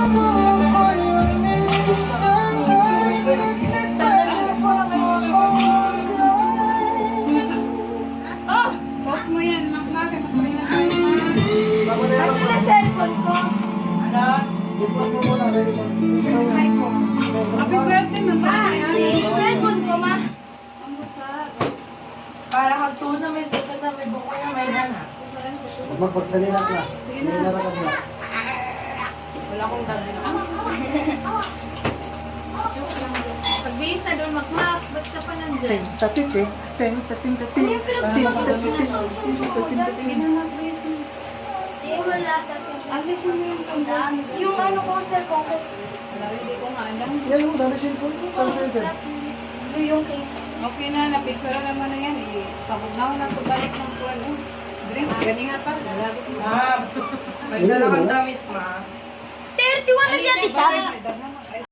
Post mo yan, bakit mo yan? Kasi na cellphone ko. I-post mo muna. Happy birthday, Ma, yung cellphone ko, ma. Para kagtuna may sikat na may buko na may hana. Magpagsalina ka. Sige na. Salina ka na. Wala akong gabi na. Pagbihis na doon mag-map, ba't ka pa nandyan? Tatik eh. Tating. Yung pinagpapasok mo Sige na, mag-raise mo. Di wala sa cellphone. Alis mo yung panggaan. Yung ano ko, cellphone ko. Wala, hindi ko nga alam. Yan yung dami cellphone ko. Cancel din. Yung case. Okay na, napicture naman na yan. Pagugnaw na po balik ng kuwan. Drinks, gani nga pa. Lagi ko. May dala kang damit, ma. 31 na siya, Tisha. Ay,